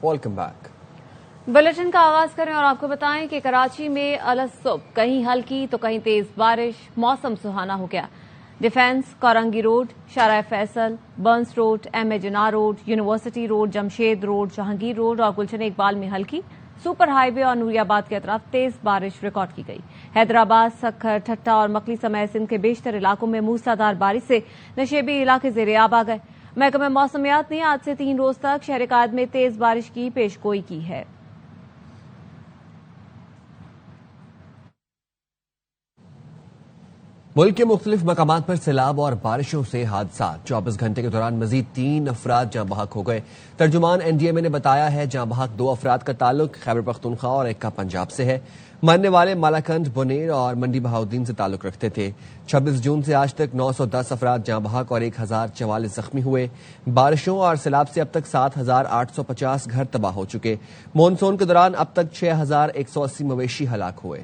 Welcome back. Bulletin का आगाज करें और आपको बताएं कि कराची में अलसुबह कहीं हल्की तो कहीं तेज बारिश, मौसम सुहाना हो गया। Defence, Korangi Road, Shahrah Faisal, Burns Road, MA. Jinnah Road, University Road, Jamshed Road, Jahangir Road और गुलशन इकबाल में हल्की, सुपर हाईवे और नूरियाबाद की तरफ तेज बारिश रिकॉर्ड की गई। हैदराबाद, सखर, ठट्टा और मकली समेत सिंध के बेशतर इलाकों में मूसलाधार बारिश से नशेबी इलाके ज़ेर-ए-आब आ गए। महकमा मौसमियात ने आज से 3 रोज तक शहर कायद में तेज बारिश की पेशगोई की है। मुल्क के मुख्तलिफ मकामात पर सैलाब और बारिशों से हादसा। 24 घंटे के दौरान मजीद 3 अफराद जाँ बहक हो गए। तर्जुमान NDMA ने बताया है जाँ बहक 2 अफराद का ताल्लुक खैबर पख्तूनख्वा और एक का पंजाब से है। मरने वाले मालाकंड, बुनेर और मंडी बहाउद्दीन से ताल्लुक रखते थे। 26 जून से आज तक 910 अफराद जाँ बहक और 1044 जख्मी हुए। बारिशों और सैलाब से अब तक 7850 घर तबाह हो चुके। मानसून के दौरान अब तक 6180 मवेशी हलाक हुए।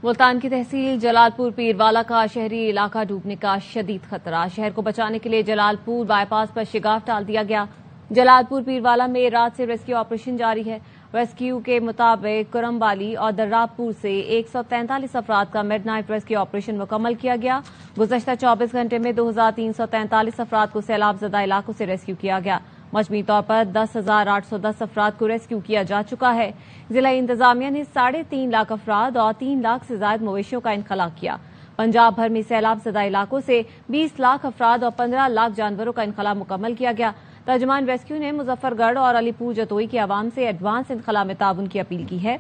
मुल्तान की तहसील जलालपुर पीरवाला का शहरी इलाका डूबने का शदीद खतरा। शहर को बचाने के लिए जलालपुर बाईपास पर शिगाफ डाल दिया गया। जलालपुर पीरवाला में रात से रेस्क्यू ऑपरेशन जारी है। रेस्क्यू के मुताबिक करमबाली और दर्राबपुर से 143 अफराद का मिडनाइट रेस्क्यू ऑपरेशन मुकम्मल किया गया। गुज़श्ता 24 घंटे में 2343 अफराद को सैलाब ज़दा इलाकों से रेस्क्यू किया गया। मजमूई तौर पर 10,810 अफराद को रेस्क्यू किया जा चुका है। जिला इंतजामिया ने 3.5 लाख अफराद और 3 लाख से ज्यादा मवेशियों का इनखला किया। पंजाब भर में सैलाब ज़दा इलाकों से 20 लाख अफराद और 15 लाख जानवरों का इनखला मुकम्मल किया गया। तर्जुमान रेस्क्यू ने मुजफ्फरगढ़ और अलीपुर जतोई के अवाम से एडवांस इनखला में ताउन की अपील की है।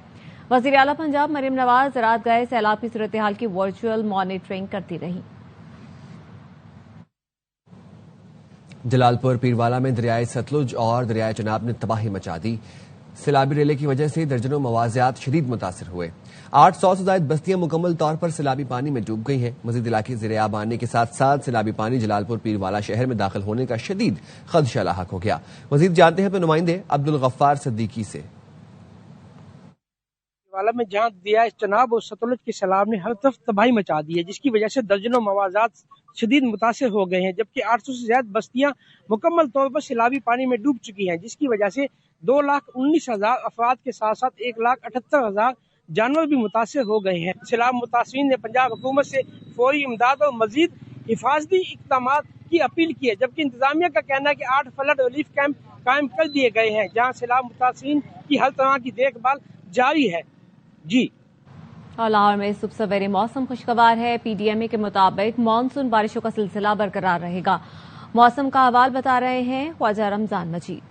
वज़ीर आला पंजाब मरियम नवाज रात गए सैलाब की सूरत हाल की वर्चुअल मॉनिटरिंग करती रही। जलालपुर पीरवाला में दरियाए सतलुज और दरियाए चनाब ने तबाही मचा दी। सैलाबी रेले की वजह से दर्जनों मवाजियात शदीद मुतासर हुए। 800 से ज्यादा बस्तियां मुकम्मल तौर पर सैलाबी पानी में डूब गई हैं। मजीद इलाके ज़ेर-ए-आब आने के साथ साथ सैलाबी पानी जलालपुर पीरवाला शहर में दाखिल होने का शदीद खदशा लाहक हो गया। मजीद जानते हैं अपने नुमाइंदे अब्दुल गफ्फार सिद्दीकी से। वाला में जहां दरियाए चनाब और सतलुज के सैलाब ने हर तरफ तबाही मचा दी है, जिसकी वजह से दर्जनों मवाजात शदीद मुतासिर हो गए हैं, जबकि 800 से ज्यादा बस्तियां मुकम्मल तौर पर सैलाबी पानी में डूब चुकी हैं, जिसकी वजह से 2,19,000 अफराद के साथ साथ 1,78,000 जानवर भी मुतासिर हो गए हैं। सैलाब मुतासिरीन ने पंजाब हुकूमत से फौरी इमदाद और मजीद हिफाजती इक़दाम की अपील की है, जबकि इंतजामिया का कहना है कि 8 फ्लड रिलीफ कैंप कायम कर दिए गए हैं, जहाँ सैलाब मुतासिरीन की हर तरह की देखभाल जारी है। जी और लाहौर में सुबह सवेरे मौसम खुशगवार है। PDMA के मुताबिक मानसून बारिशों का सिलसिला बरकरार रहेगा। मौसम का अहवाल बता रहे हैं ख्वाजा रमजान मजीद।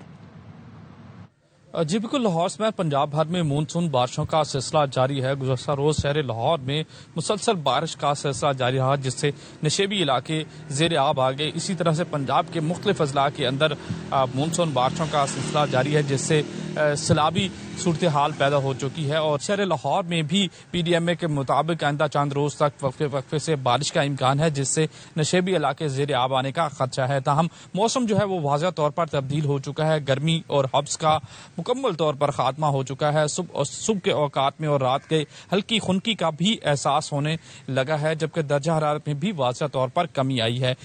जी बिल्कुल, लाहौर समेत पंजाब भर में मानसून बारिशों का सिलसिला जारी है। गुज़श्ता रोज शहर लाहौर में मुसलसल बारिश का सिलसिला जारी रहा, जिससे नशेबी इलाके ज़ेर-ए-आब आ गए। इसी तरह से पंजाब के मुख्तलिफ अजला के अंदर मानसून बारिशों का सिलसिला जारी है, जिससे सैलाबी सूरत हाल पैदा हो चुकी है। और शहर लाहौर में भी PDMA के मुताबिक आइंदा चंद रोज तक वक्फे से बारिश का इम्कान है, जिससे नशेबी इलाके ज़ेर-ए-आब आने का खदशा है। ताहम मौसम जो है वो वाज़ह तौर पर तब्दील हो चुका है। गर्मी और हब्स का मुकम्मल तौर पर खात्मा हो चुका है। सुबह के औकात में और रात के हल्की खुनकी का भी एहसास होने लगा है, जबकि दर्जा हरारत में भी वाज़ह तौर पर कमी आई है।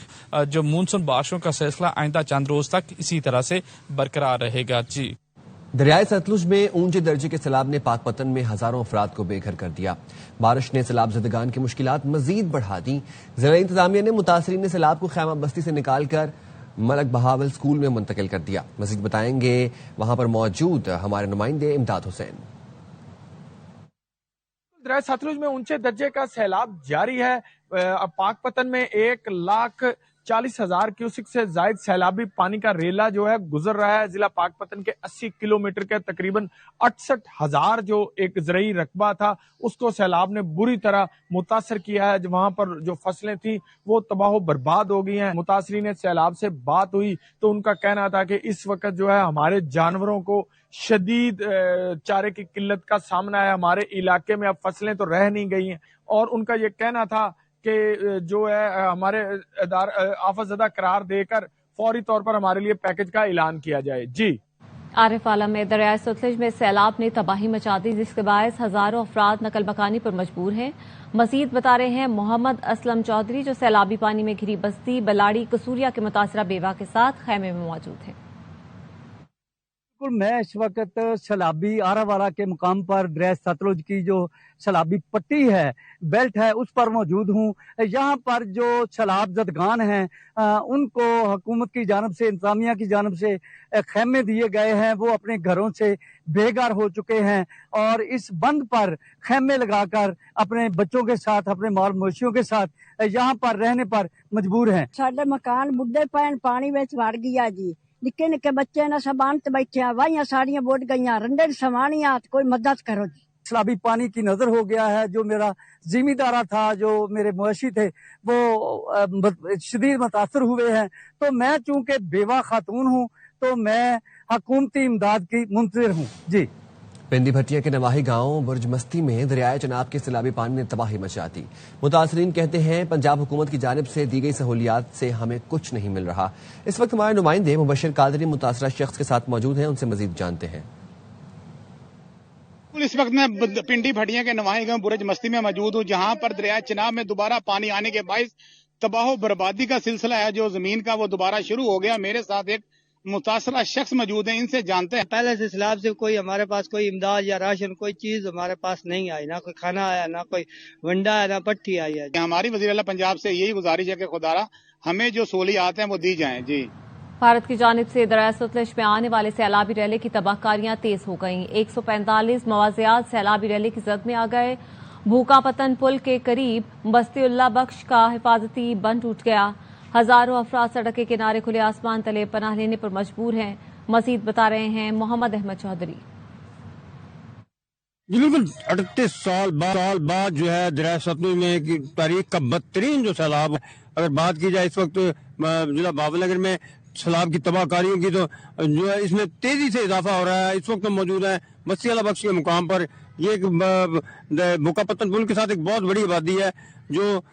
जो मानसून बारिशों का सिलसिला आइंदा चंद रोज तक इसी तरह से बरकरार रहेगा। जी दरियाए सतलुज में ऊंचे दर्जे के सैलाब ने पाकपतन में हजारों अफराद को बेघर कर दिया। बारिश ने सैलाब ज़दगान की मुश्किलात मजीद बढ़ा दी। जिला इंतजामिया ने मुतासरीन सैलाब को खैमा बस्ती से निकालकर मलक बहावल स्कूल में मुंतकिल कर दिया। मजीद बताएंगे वहां पर मौजूद हमारे नुमाइंदे इमदाद हुसैन। दरियाए सतलुज में ऊंचे दर्जे का सैलाब जारी है। पाकपतन में 1,40,000 क्यूसिक से जायद सैलाबी पानी का रेला जो है गुजर रहा है। जिला पाकपतन के 80 किलोमीटर के तकरीबन 68,000 जो एक ज़रई रकबा था, उसको सैलाब ने बुरी तरह मुतासर किया है। वहां पर जो फसलें थी वो तबाह बर्बाद हो गई हैं। मुतासरीन सैलाब से बात हुई तो उनका कहना था कि इस वक्त जो है हमारे जानवरों को शदीद चारे की किल्लत का सामना है। हमारे इलाके में अब फसलें तो रह नहीं गई हैं, और उनका ये कहना था कि जो है हमारे आफतज़दा करार देकर फौरी तौर पर हमारे लिए पैकेज का ऐलान किया जाए। जी आरिफ आलम में दरियाए सतलुज में सैलाब ने तबाही मचा दी, जिसके बायस हजारों अफराद नकल मकानी पर मजबूर हैं। मजीद बता रहे हैं मोहम्मद असलम चौधरी, जो सैलाबी पानी में घिरी बस्ती बलाड़ी कसूरिया के मुतासरा बेवा के साथ खैमे में मौजूद हैं। मैं इस वक्त सैलाबी आरावाला के मुकाम पर दरिया सतलुज की जो सैलाबी पट्टी है, बेल्ट है, उस पर मौजूद हूँ। यहाँ पर जो सैलाब ज़दगान हैं उनको हुकूमत की जानिब से, इंतजामिया की जानिब से खैमे दिए गए हैं। वो अपने घरों से बेघर हो चुके हैं और इस बंद पर खैमे लगाकर अपने बच्चों के साथ, अपने माल मवेशियों के साथ यहाँ पर रहने पर मजबूर हैं। साडे मकान बुढ़े पैन पानी विच वड़ गया जी, निक्के निक्के बच्चे ने सब अंत बैठे, वाइयां साड़ियां बुड़ गई, रंडे समानियां, कोई मदद करो जी। सैलाबी पानी की नजर हो गया है। जो मेरा जिम्मेदारा था, जो मेरे मवेशी थे, वो शदीद मुतासर हुए हैं। तो मैं चूंकि बेवा खातून हूँ, तो मैं हुकूमती इमदाद की मुंतज़िर हूँ जी। पिंडी भट्टिया के नवाही गांव बुर्ज मस्ती में दरियाए चनाब के सैलाबी पानी ने तबाही मचा दी। मुतासरीन कहते हैं पंजाब हुकूमत की जानिब से दी गई सहूलियात से हमें कुछ नहीं मिल रहा। इस वक्त हमारे नुमाइंदे मुबशर कादरी मुतासरा शख्स के साथ मौजूद हैं, उनसे मजीद जानते हैं। इस वक्त मैं पिंडी भटिया के नवाही गांव बुर्ज मस्ती में मौजूद हूँ, जहां पर दरिया चनाब में दोबारा पानी आने के बायस तबाह बर्बादी का सिलसिला है जो जमीन का वो दोबारा शुरू हो गया। मेरे साथ एक मुतासरा शख्स मौजूद हैं, इनसे जानते हैं। पहले से सैलाब से कोई हमारे पास कोई इमदाद या राशन कोई चीज हमारे पास नहीं आई, ना कोई खाना आया, ना कोई वंडा आया, ना पट्टी आई है। हमारी वज़ीर-ए-आला पंजाब से यही गुजारिश है कि खुदारा हमें जो सहूलियात हैं वो दी जाएं जी। भारत की जानिब से दरिया सतलुज में आने वाले सैलाबी रैले की तबाहकारियां तेज हो गईं। 145 मवाज़ियात सैलाबी रैले की जद में आ गए। भूकापतन पुल के करीब बस्ती उल्ला बख्श का हिफाजती बंद टूट गया। हजारों अफराद सड़क के किनारे खुले आसमान तले पनाह लेने पर मजबूर हैं। मजीद बता रहे हैं मोहम्मद अहमद चौधरी। बिल्कुल 38 साल बाद जो है दरिया सतलुज में तारीख का बदतरीन जो सैलाब, अगर बात की जाए इस वक्त जिला बाबरनगर में सैलाब की तबाहकारियों की, तो जो है इसमें तेजी से इजाफा हो रहा है। इस वक्त मौजूद है बस्ती उल्ला बख्श के मुकाम पर। ये भूकापतन पुल के साथ एक बहुत बड़ी आबादी है, जो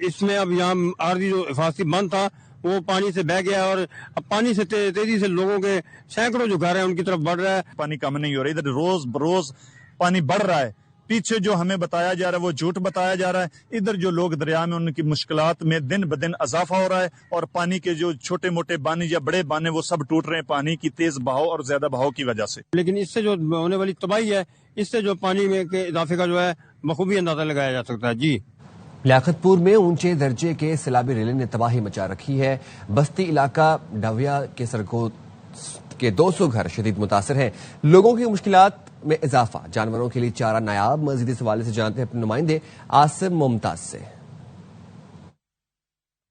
इसमें अब यहाँ आर्जी जो हिफाजती बंद था वो पानी से बह गया और अब पानी से तेजी से लोगों के सैकड़ों जो घर हैं उनकी तरफ बढ़ रहा है। पानी कम नहीं हो रहा, इधर रोज बरोज पानी बढ़ रहा है। पीछे जो हमें बताया जा रहा है वो झूठ बताया जा रहा है। इधर जो लोग दरिया में उनकी मुश्किलात में दिन ब दिन इजाफा हो रहा है और पानी के जो छोटे मोटे बानी या बड़े बाने वो सब टूट रहे हैं पानी की तेज बहाव और ज्यादा बहाव की वजह से। लेकिन इससे जो होने वाली तबाही है, इससे जो पानी में के इजाफे का जो है बखूबी अंदाजा लगाया जा सकता है जी। लियाकतपुर में ऊंचे दर्जे के सैलाबी रेले ने तबाही मचा रखी है। बस्ती इलाका डविया के सड़कों के 200 घर शदीद मुतासर हैं। लोगों की मुश्किलात में इजाफा, जानवरों के लिए चारा नायाब। मजीद इस हवाले से जानते हैं अपने नुमाइंदे आसिम मुमताज से।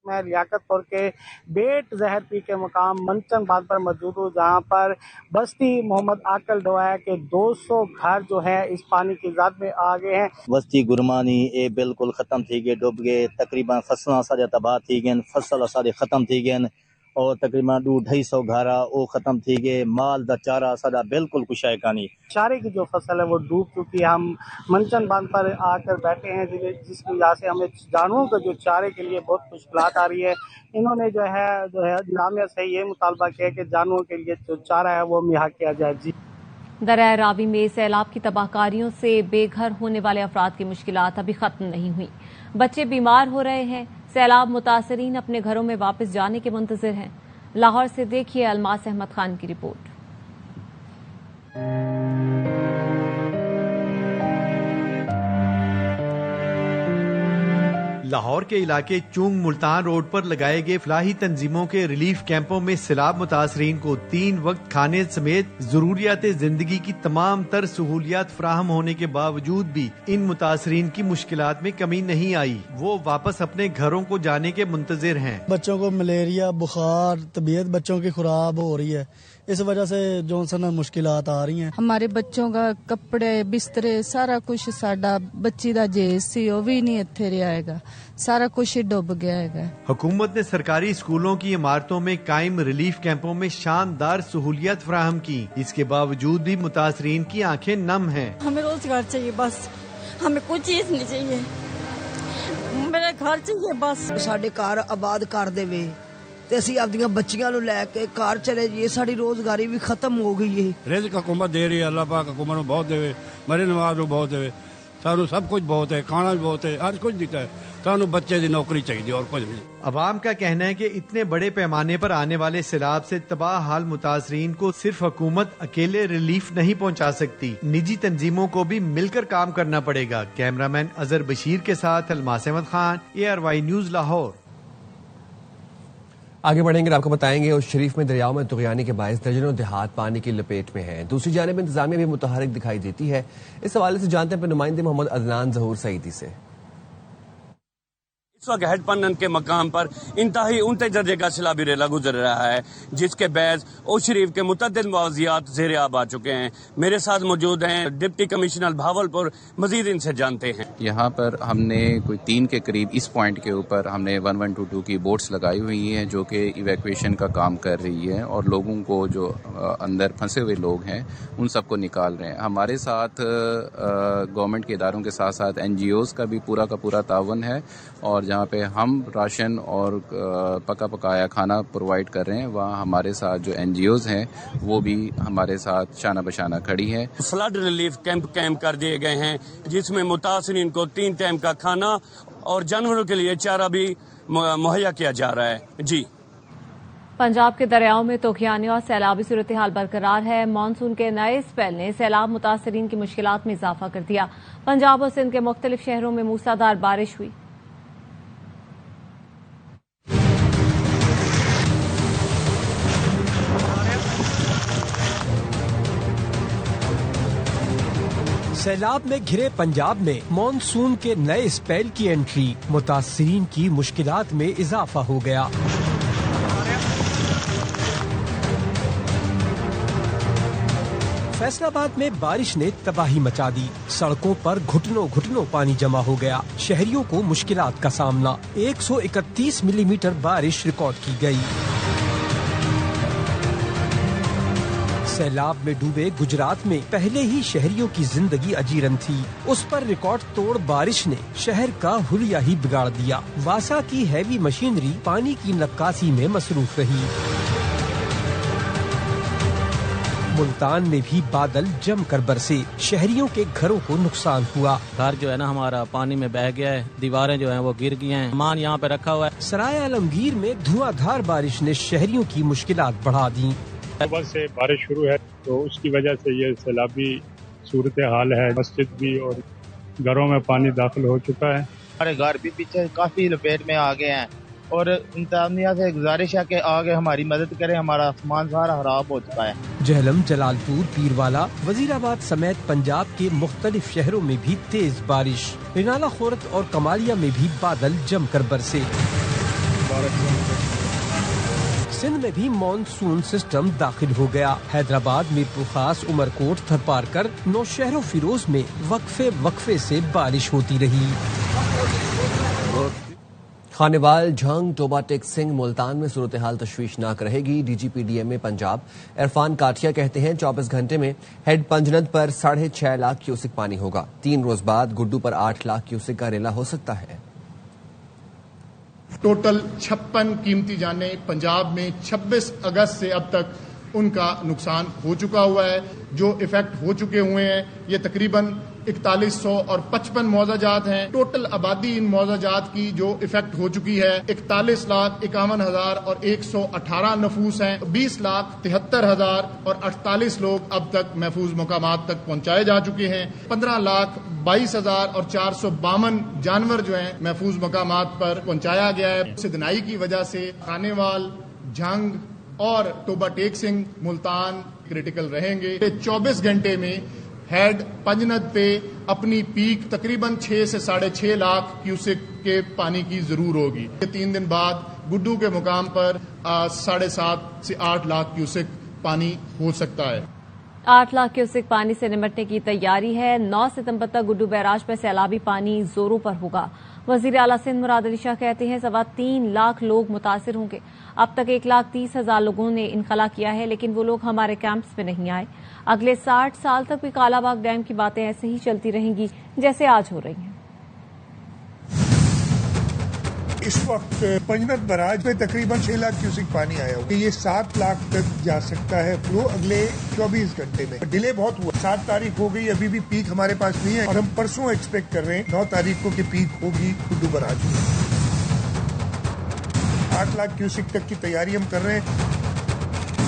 मैं लियाकतपुर के बेट जहर पी के मुकाम मंचन बाग पर मौजूद हूँ, जहाँ पर बस्ती मोहम्मद आकल डोया के 200 घर जो है इस पानी की ज़द में आ गए हैं। बस्ती गुरमानी ये बिल्कुल ख़त्म थी गए, डूब गए। तकरीबन फसल सारे तबाह थी गए, फसल सारे ख़त्म थी गए और तकरीबन 200-250 घर वो ख़त्म थी गए। माल दा चारा सारा बिल्कुल कुशाए कानी। चारे की जो फसल है वो डूब चुकी है। हम मंचन बांध पर आकर बैठे हैं, जिसकी वजह से हमें जानवरों के जो चारे के लिए बहुत मुश्किलात आ रही है। इन्होंने जो है इंतजामिया से ये मुतालबा किया कि जानवरों के लिए जो चारा है वो मुहैया किया जाए जी। दरिया रावी में सैलाब की तबाहकारियों से बेघर होने वाले अफराद की मुश्किलात अभी खत्म नहीं हुई। बच्चे बीमार हो रहे हैं। सैलाब मुतासरीन अपने घरों में वापस जाने के मुंतजिर हैं। लाहौर से देखिए अलमास अहमद खान की रिपोर्ट। लाहौर के इलाके चुंग मुल्तान रोड पर लगाए गए फलाही तंजीमों के रिलीफ कैंपों में सैलाब मुतासरीन को 3 वक्त खाने समेत जरूरियात जिंदगी की तमाम तर सहूलियात फराहम होने के बावजूद भी इन मुतासरीन की मुश्किलात में कमी नहीं आई। वो वापस अपने घरों को जाने के मुंतजिर हैं। बच्चों को मलेरिया, बुखार, तबीयत बच्चों की खराब हो रही है, इस वजह से जॉनसन में मुश्किलात आ रही हैं। हमारे बच्चों का कपड़े, बिस्तरे, सारा कुछ साडा बच्ची दा जेस सी वो भी नहीं इत्थे रहेगा, सारा कुछ ही डूब गया है। हुकूमत ने सरकारी स्कूलों की इमारतों में कायम रिलीफ कैंपों में शानदार सहूलियत फराहम की। इसके बावजूद भी मुतासरीन की आंखें नम हैं। हमें रोजगार चाहिए, बस हमें कुछ चीज नहीं चाहिए, मेरा घर चाहिए बस। साडे घर आबाद कर देवे تے اسی اپنی بچیاں نو لے کے گھر چلے جائیے. ساری روزگاری بھی ختم ہو گئی ہے. رزق حکومت دے رہی ہے, اللہ پاک حکومت نو بہت دے, میرے نواز نو بہت دے, سانو سب کچھ بہت ہے, کھانا بھی بہت ہے, ہر کچھ دیتا ہے. سانو بچے دی نوکری چاہیے اور کچھ نہیں. عوام کا کہنا ہے کہ اتنے بڑے پیمانے پر آنے والے سیلاب سے تباہ حال متاثرین کو صرف حکومت اکیلے ریلیف نہیں پہنچا سکتی, نجی تنظیموں کو بھی مل کر کام کرنا پڑے گا. کیمرامین اظہر بشیر کے ساتھ الماس احمد خان, ARY نیوز لاہور. آگے بڑھیں گے, آپ کو بتائیں گے اس شریف میں دریاؤں میں طغیانی کے باعث درجنوں دیہات پانی کی لپیٹ میں ہیں. دوسری جانب انتظامیہ بھی متحرک دکھائی دیتی ہے. اس حوالے سے جانتے ہیں نمائندے محمد عدنان ظہور سعیدی سے. اس وقت ہیڈ پنن کے مقام پر انتہائی اونچے درجے کا سیلابی ریلا گزر رہا ہے, جس کے باعث او شریف کے متعدد موضوعات زیر آب آ چکے ہیں. میرے ساتھ موجود ہیں ڈپٹی کمشنر بھاولپور, مزید ان سے جانتے ہیں. یہاں پر ہم نے کوئی 3 کے قریب اس پوائنٹ کے اوپر ہم نے 1122 کی بوٹس لگائی ہوئی ہیں جو کہ ایویکویشن کا کام کر رہی ہے اور لوگوں کو جو اندر پھنسے ہوئے لوگ ہیں ان سب کو نکال رہے ہیں. ہمارے ساتھ گورنمنٹ کے اداروں کے ساتھ ساتھ NGOs کا بھی پورا کا پورا تعاون ہے, اور جہاں پہ ہم راشن اور پکا پکایا کھانا پرووائڈ کر رہے ہیں وہاں ہمارے ساتھ جو NGOs ہیں وہ بھی ہمارے ساتھ شانہ بشانہ کھڑی ہے. فلڈ ریلیف کیمپ کر دیے گئے ہیں جس میں متاثرین کو 3 ٹائم کا کھانا اور جانوروں کے لیے چارہ بھی مہیا کیا جا رہا ہے. جی, پنجاب کے دریاؤں میں طوفانی اور سیلابی صورتحال برقرار ہے. مانسون کے نئے اسپیل نے سیلاب متاثرین کی مشکلات میں اضافہ کر دیا. پنجاب اور سندھ کے مختلف شہروں میں موسلادھار بارش ہوئی. سیلاب میں گھرے پنجاب میں مانسون کے نئے اسپیل کی انٹری, متاثرین کی مشکلات میں اضافہ ہو گیا. فیصل آباد میں بارش نے تباہی مچا دی. سڑکوں پر گھٹنوں گھٹنوں پانی جمع ہو گیا. شہریوں کو مشکلات کا سامنا. 131 ملی میٹر بارش ریکارڈ کی گئی. سیلاب میں ڈوبے گجرات میں پہلے ہی شہریوں کی زندگی اجیرن تھی, اس پر ریکارڈ توڑ بارش نے شہر کا حلیہ ہی بگاڑ دیا. واسا کی ہیوی مشینری پانی کی نکاسی میں مصروف رہی. ملتان میں بھی بادل جم کر برسے, شہریوں کے گھروں کو نقصان ہوا. گھر جو ہے نا ہمارا پانی میں بہہ گیا ہے, دیواریں جو ہیں وہ گر گئی ہیں, سامان یہاں پہ رکھا ہوا ہے. سرائے عالمگیر میں دھواں دھار بارش نے شہریوں کی مشکلات بڑھا دی. صبح سے بارش شروع ہے تو اس کی وجہ سے یہ سیلابی صورتحال ہے. مسجد بھی اور گھروں میں پانی داخل ہو چکا ہے. ہمارے گھر بھی پیچھے کافی لپیٹ میں آ گئے ہیں اور انتظامیہ سے گزارش ہے کہ آگے ہماری مدد کریں. ہمارا سامان سارا خراب ہو چکا ہے. جہلم, جلال پور, پیروالا, وزیر آباد سمیت پنجاب کے مختلف شہروں میں بھی تیز بارش. رینالہ خورت اور کمالیہ میں بھی بادل جم کر برسے. سندھ میں بھی مانسون سسٹم داخل ہو گیا. حیدرآباد, میرپور خاص, عمرکوٹ, تھرپارکر, نوشہر و فیروز میں وقفے سے بارش ہوتی رہی. خانیوال, جھنگ, ٹوبا ٹیک سنگھ, ملتان میں صورتحال تشویشناک رہے گی. DGPDMA پنجاب عرفان کاٹیا کہتے ہیں 24 گھنٹے میں ہیڈ پنجند پر 6.5 لاکھ کیوسک پانی ہوگا. 3 روز بعد گڈو پر 8 لاکھ کیوسک کا ریلا ہو سکتا ہے. ٹوٹل 56 قیمتی جانیں پنجاب میں 26 اگست سے اب تک ان کا نقصان ہو چکا ہوا ہے. جو افیکٹ ہو چکے ہوئے ہیں یہ تقریباً 4100 اور 55 معاوضہ جات ہیں. ٹوٹل آبادی ان معاوضہ جات کی جو افیکٹ ہو چکی ہے 41,51,000 اور 118 نفوس ہیں. 20,73,000 اور 48 لوگ اب تک محفوظ مقامات تک پہنچائے جا چکے ہیں. 15,22,000 اور 452 جانور جو ہیں محفوظ مقامات پر پہنچایا گیا ہے. سدنائی کی وجہ سے خانیوال, جھنگ اور ٹوبا ٹیک سنگھ, ملتان کریٹیکل رہیں گے. 24 گھنٹے میں ہیڈ پنجند پہ اپنی پیک تقریباً 6 سے 6.5 لاکھ کیوسک کے پانی کی ضرور ہوگی. 3 دن بعد گڈو کے مقام پر 7.5 سے 8 لاکھ کیوسک پانی ہو سکتا ہے. 8 لاکھ کیوسک پانی سے نمٹنے کی تیاری ہے. 9 ستمبر تک گڈو بیراج پر سیلابی پانی زوروں پر ہوگا. وزیر اعلیٰ سندھ مراد علی شاہ کہتے ہیں 3.25 لاکھ لوگ متاثر ہوں گے. اب تک 1,30,000 لوگوں نے انخلا کیا ہے, لیکن وہ لوگ ہمارے کیمپس میں نہیں آئے. اگلے 60 سال تک بھی کالا باغ ڈیم کی باتیں ایسے ہی چلتی رہیں گی جیسے آج ہو رہی ہیں. اس وقت پنجنت براج میں تقریباً 6 لاکھ کیوسک پانی آیا ہوا. یہ 7 لاکھ تک جا سکتا ہے فلو اگلے 24 گھنٹے میں. ڈیلے بہت ہوا. 7 تاریخ ہو گئی, ابھی بھی پیک ہمارے پاس نہیں ہے اور ہم پرسوں ایکسپیکٹ کر رہے ہیں 9 تاریخ کو کہ پیک ہوگی کڈو براج میں. 8 لاکھ کیوسک تک کی تیاری ہم کر رہے ہیں.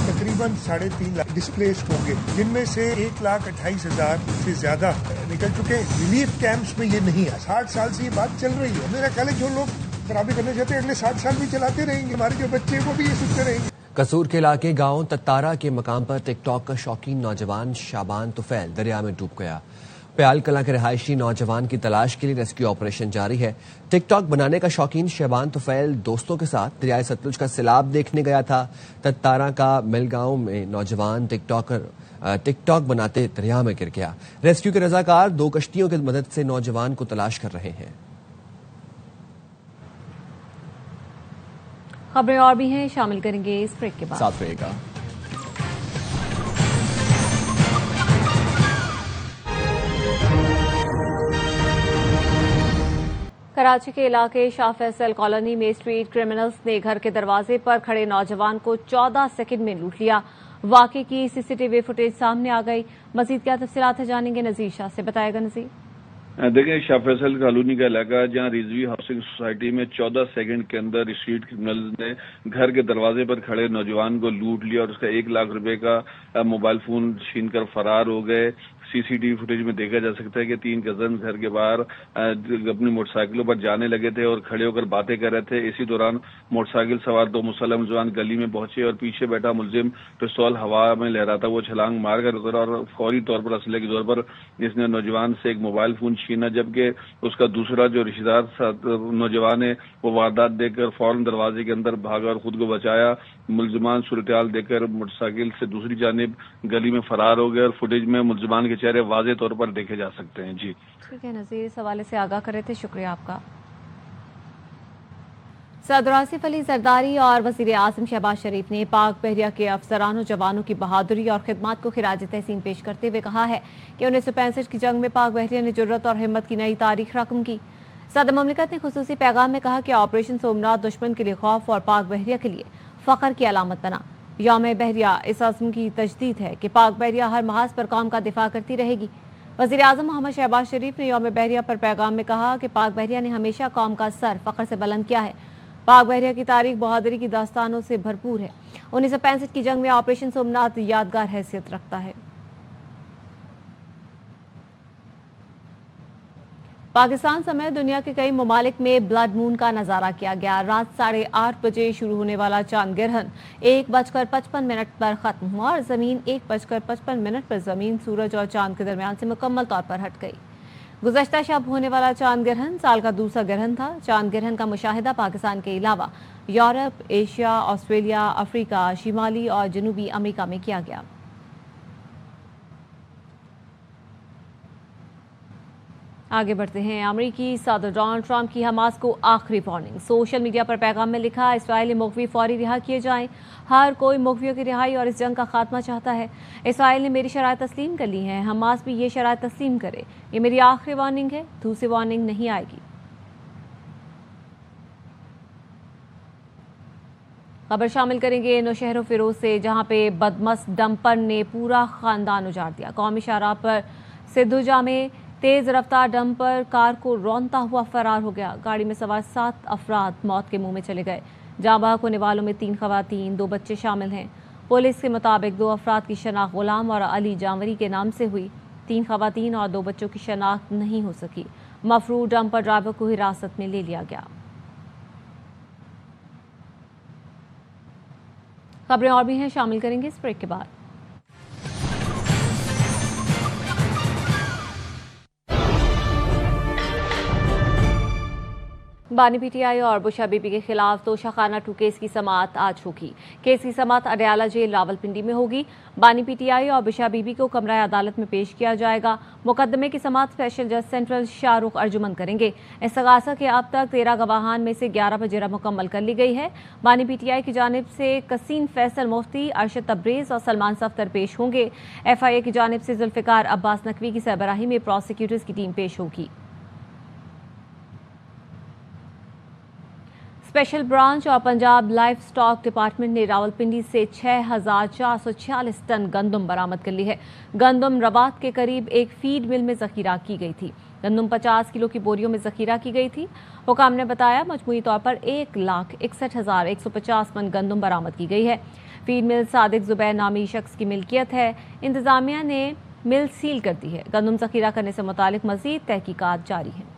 تقریباً 3.5 لاکھ ڈسپلیس ہوں گے, جن میں سے 1,28,000 سے زیادہ نکل چکے ہیں. ریلیف کیمپس میں یہ نہیں ہے. 60 سال سے یہ بات چل رہی ہے. میرا خیال ہے جو لوگ خرابی کرنا چاہتے ہیں اگلے 60 سال بھی چلاتے رہیں گے. ہمارے جو بچے وہ بھی یہ سنتے رہیں گے. قصور کے علاقے گاؤں تتارا کے مقام پر ٹک ٹاک کا شوقین نوجوان شابان طفیل دریا میں ڈوب گیا. پیال کلاں کے رہائشی نوجوان کی تلاش کے لیے ریسکیو آپریشن جاری ہے. ٹک ٹاک بنانے کا شوقین شابان طفیل دوستوں کے ساتھ دریائے ستلج کا سیلاب دیکھنے گیا تھا. تتارا کا مل گاؤں میں نوجوان ٹک ٹاک بناتے دریا میں گر گیا. ریسکیو کے رضاکار 2 کشتیوں کی مدد سے نوجوان کو تلاش کر رہے ہیں. خبریں اور بھی ہیں, شامل کریں گے اس بریک کے بعد. ساتھ رہے گا. کراچی کے علاقے شاہ فیصل کالونی میں اسٹریٹ کرمنلز نے گھر کے دروازے پر کھڑے نوجوان کو 14 سیکنڈ میں لوٹ لیا. واقعے کی CCTV فوٹیج سامنے آ گئی. مزید کیا تفصیلات ہیں جانیں گے نذیر شاہ سے. بتائے گا نذیر. دیکھیں, شاہ فیصل کالونی کا علاقہ جہاں رضوی ہاؤسنگ سوسائٹی میں 14 سیکنڈ کے اندر اسٹریٹ کرمنلز نے گھر کے دروازے پر کھڑے نوجوان کو لوٹ لیا اور اس کا 1 لاکھ روپے کا موبائل فون چھین کر فرار ہو گئے. CCTV فوٹیج میں دیکھا جا سکتا ہے کہ 3 کزن گھر کے باہر اپنی موٹر سائیکلوں پر جانے لگے تھے اور کھڑے ہو کر باتیں کر رہے تھے. اسی دوران موٹر سائیکل سوار 2 مسلح نوجوان گلی میں پہنچے اور پیچھے بیٹھا ملزم پستول ہوا میں لہراتا وہ چھلانگ مار کر اترا اور فوری طور پر اسلحے کے طور پر اس نے نوجوان سے ایک موبائل فون چھینا, جبکہ اس کا دوسرا جو رشتہ دار نوجوان ہے وہ واردات دیکھ کر فوراً دروازے کے اندر بھاگا اور خود کو بچایا. ملزمان صورتحال دیکھ کر موٹر سائیکل سے دوسری جانب گلی میں فرار ہو گئے اور فوٹیج میں ملزمان کے چہرے واضح طور پر دیکھے جا سکتے ہیں. جی ٹھیک ہے نذیر, اس حوالے سے آگاہ کرے تھے, شکریہ آپ کا. صدر آصف علی زرداری اور وزیر اعظم شہباز شریف نے پاک بحریہ کے افسران و جوانوں کی بہادری اور خدمات کو خراج تحسین پیش کرتے ہوئے کہا ہے کہ 1965 کی جنگ میں پاک بحریہ نے جرت اور ہمت کی نئی تاریخ رقم کی. صدر مملکت نے خصوصی پیغام میں کہا کہ آپریشن سومنات دشمن کے لیے خوف اور پاک بحریہ کے لیے فخر کی علامت بنا. یوم بحریہ اس عزم کی تجدید ہے کہ پاک بحریہ ہر محاذ پر قوم کا دفاع کرتی رہے گی. وزیر اعظم محمد شہباز شریف نے یوم بحریہ پر پیغام میں کہا کہ پاک بحریہ نے ہمیشہ قوم کا سر فخر سے بلند کیا ہے. پاک بحریہ کی تاریخ بہادری کی داستانوں سے بھرپور ہے. 1965 کی جنگ میں آپریشن سومنات یادگار حیثیت رکھتا ہے. پاکستان سمیت دنیا کے کئی ممالک میں بلڈ مون کا نظارہ کیا گیا. رات 8:30 بجے شروع ہونے والا چاند گرہن 1:55 پر ختم ہوا اور زمین 1:55 پر زمین, سورج اور چاند کے درمیان سے مکمل طور پر ہٹ گئی. گزشتہ شب ہونے والا چاند گرہن سال کا دوسرا گرہن تھا. چاند گرہن کا مشاہدہ پاکستان کے علاوہ یورپ, ایشیا, آسٹریلیا, افریقہ, شمالی اور جنوبی امریکہ میں کیا گیا. آگے بڑھتے ہیں. امریکی صدر ڈونلڈ ٹرمپ کی حماس کو آخری وارننگ. سوشل میڈیا پر پیغام میں لکھا, اسرائیلی مغوی فوری رہا کیے جائیں. ہر کوئی مغویوں کی رہائی اور اس جنگ کا خاتمہ چاہتا ہے. اسرائیل نے میری شرائط تسلیم کر لی ہیں, حماس بھی یہ شرائط تسلیم کرے. یہ میری آخری وارننگ ہے, دوسری وارننگ نہیں آئے گی. خبر شامل کریں گے نوشہر و فیروز سے, جہاں پہ بدمست ڈمپر نے پورا خاندان اجاڑ دیا. قومی شاہراہ پر سدھوجا میں تیز رفتار ڈمپر کار کو رونتا ہوا فرار ہو گیا. گاڑی میں سوار 7 افراد موت کے منہ میں چلے گئے. جاں بحق ہونے والوں میں 3 خواتین 2 بچے شامل ہیں. پولیس کے مطابق 2 افراد کی شناخت غلام اور علی جانوری کے نام سے ہوئی. 3 خواتین اور 2 بچوں کی شناخت نہیں ہو سکی. مفرور ڈمپر ڈرائیور کو حراست میں لے لیا گیا. خبریں اور بھی ہیں, شامل کریں گے اس بریک کے بعد. بانی پی ٹی آئی اور بشا بی بی کے خلاف توشہ خانہ 2 کیس کی سماعت آج ہوگی. کیس کی سماعت اڈیالہ جیل راولپنڈی میں ہوگی. بانی پی ٹی آئی اور بشا بی بی کو کمرہ عدالت میں پیش کیا جائے گا. مقدمے کی سماعت اسپیشل جج سینٹرل شاہ رخ ارجمن کریں گے. استغاثہ کے اب تک 13 گواہان میں سے 11 پر جرح مکمل کر لی گئی ہے. بانی پی ٹی آئی کی جانب سے قسیم فیصل مفتی, ارشد تبریز اور سلمان صفدر پیش ہوں گے. ایف آئی اے کی جانب سے ذوالفقار عباس نقوی کی سربراہی میں پروسیکیوٹرز کی ٹیم پیش ہوگی. स्पेशल ब्रांच और पंजाब लाइफ स्टॉक डिपार्टमेंट ने रावलपिंडी से 6,446 टन गंदम बरामद कर ली है। गंदम रवात के करीब एक फीड मिल में जखीरा की गई थी। गंदम 50 किलो की बोरियों में जखीरा की गई थी। हुकाम ने बताया मजमूई तौर पर 1,61,150 मन गंदम बरामद की गई है। फीड मिल सादिक जुबैर नामी शख्स की मिल्कियत है। इंतजामिया ने मिल सील कर दी है। गंदम जखीरा करने से मुतालिक मजीद तहकीकात जारी है।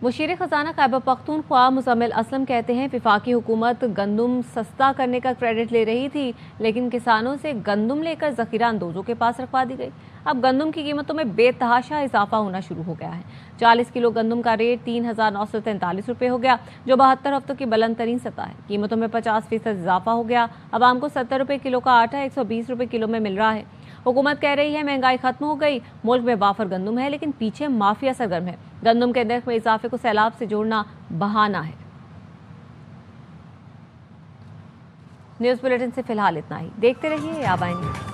मुशीर खजाना खैबर पख्तूनख्वा मुजम्मिल असलम कहते हैं वफाकी हुकूमत गंदम सस्ता करने का क्रेडिट ले रही थी, लेकिन किसानों से गंदम लेकर जखीरा अंदोजों के पास रखवा दी गई। अब गंदम की कीमतों में बेतहाशा इजाफा होना शुरू हो गया है। 40 किलो गंदम का रेट 3,943 रुपये हो गया, जो 72 हफ्तों की बुलंद तरीन सतह है। कीमतों में 50% इजाफा हो गया। अब आम को 70 रुपये किलो का आटा 120 रुपये किलो में मिल रहा है। हुकूमत कह रही है महंगाई खत्म हो गई, मुल्क में वाफर गंदम है, लेकिन पीछे माफिया सरगर्म है। गंदम के नर्ख में इजाफे को सैलाब से जोड़ना बहाना है। न्यूज़ बुलेटिन से फिलहाल इतना ही। देखते रहिए आबाई न्यूज़।